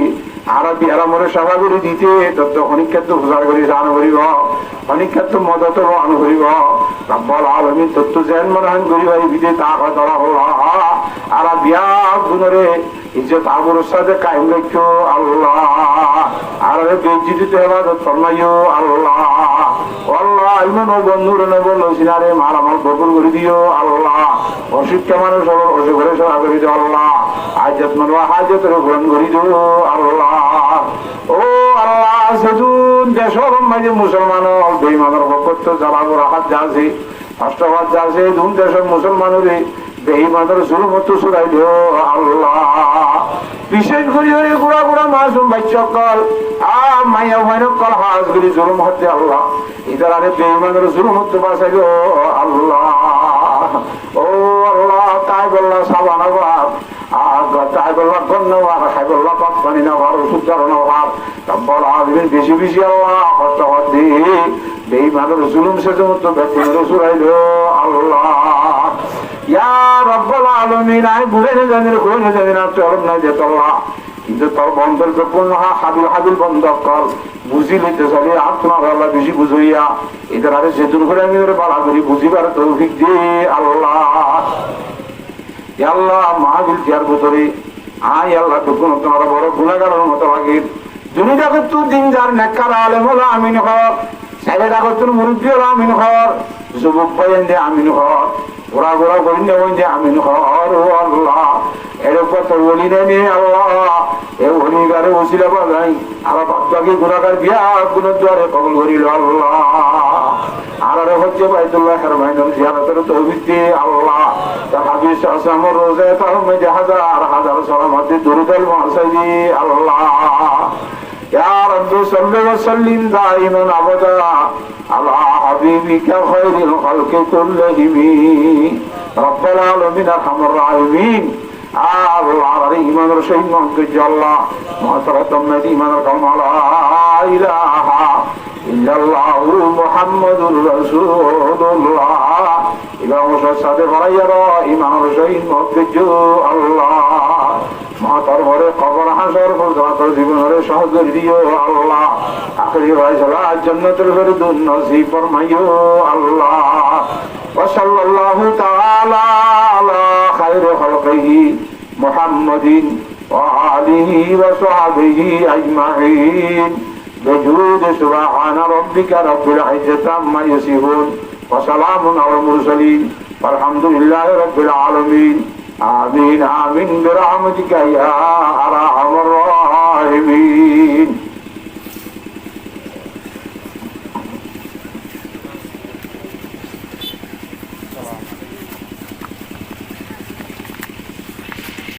আর বিহারা মরে সেবা করে দিতে তত অনেক ক্ষেত্রে উজার করে জান করিব, অনেক ক্ষেত্রে মদত আন করিব রব্বুল আলামিন। তত্ত্ব জেন মনহান করিব এই বিদে তাকা ধরা হল আর বিয়া গুণরে ইজ্জত আবরুর সাথে কায়েম রাখো আল্লাহ, আর বেজ্জিত হেফাজত ফরমাইও আল্লাহ। আল্লাহ ইমান ও বন্ধুর নবল সিনারে মাল আমল বকুল করে দিও আল্লাহ। অশিক্ষা মানুষ অসুখরে সেবা করে দিও আল্লাহ, হাজত মানুষ হাজতের পূরণ করে দিও আল্লাহ। ও আল্লাহ, সেদিন দেশের মাঝে মুসলমান বেঈমানের পক্ষ জ্বালাবো রাখাত যাচ্ছে অষ্টবাদ যাচ্ছে দুন দেশের মুসলমানের বেঈমানের জুলুমত ছড়াই দিও আল্লাহ। বিশেষ করে গুড়া গুড়া মাসুম বাচ্চাকাল মাইয়া ভৈরকাল হাজগুলি জুলুম হচ্ছে আল্লাহ, ইতার আরে বেঈমানের জুলুমত বাঁচাইল আল্লাহ। ও আল্লাহ, তাই বললা সাবানা বাপ তাই বললা ধন্যবাদ খাই বললা পাক পানি না ভার ওষুধ চালানো ভাব রব্বুল আলামিন বেশি বেশি আল্লাহ কষ্ট দি বেঈমানের জুলুম সে সমস্ত ব্যক্তির ছড়াইল আল্লাহ। ইয়া রব্বুল আলামিন, আমি বুঝে না জানি কই না জানি না চরম না যেত আল্লাহ, কিন্তু তোর বন্ধের যখন হাবিল হাবিল বন্ধ কর বুঝি লইতে চালি আপনার আল্লাহ বেশি বুঝইয়া এদের আরে সেতুর করে আমি বাড়া করি বুঝিবার তৌফিক দিয়ে আল্লাহ। আল্লাহ মাহফিল চেয়ার ভিতরে আই আল্লাহ তখন তোমার বড় গুণাগারের মতো লাগে দুনিয়া করতো দিন যার নেককার আলেম হলো আমিন হক, ছেলেটা করতো মুরব্বী হলো আমিন হক, যুবক ভাইয়েন যে আমিন হক, ওরা গোড়া করি নেবেন যে আমিন হর ও আল্লাহ এরকম তো বলি নেই আল্লাহ এ হরিগারে ওসিলা বাগাই আর বাকি গুণাগার বিয়া গুণের দ্বারে কবল করিল আল্লাহ আর হচ্ছে বাইতুল্লাহ মাইনুল জিয়ারতের তৌফিক দিয়ে আল্লাহ তার হাদিস আসামর রোজা তার মধ্যে হাজার হাজার সালামাতে দুরুদুল মাসাজি আল্লাহ يا رب صل وسلم دائما ابدا على حبيبك خير الخلق كلهم رب العالمين ارحم الراحمين الله ايمان رشيد منك الله معصرة من ايمان القوم لا اله الا الله محمد رسول الله الى مشهد غير ايمان رشيد منك الله মাতার ঘরে কবর হাসর পর্যন্ত জীবনের সহজের দিও আল্লাহ আখরি ফয়সালা জান্নাতের ঘরে দুন নসিব ফরমাইও আল্লাহ ওয়া সাল্লাল্লাহু তাআলা আলা খায়রি খালকিহি মুহাম্মাদিন ওয়া আলিহি ওয়া সাহবিহি আজমাইন বিজুদ সুবহান রাব্বিকা রাব্বিল ইজ্জাতি আম্মা ইয়াসিফুন ওয়া সালামুন আলাল মুরসালিন আলহামদুলিল্লাহি রাব্বিল আলামিন آمين آمين برحمتك يا أرحم الراحمين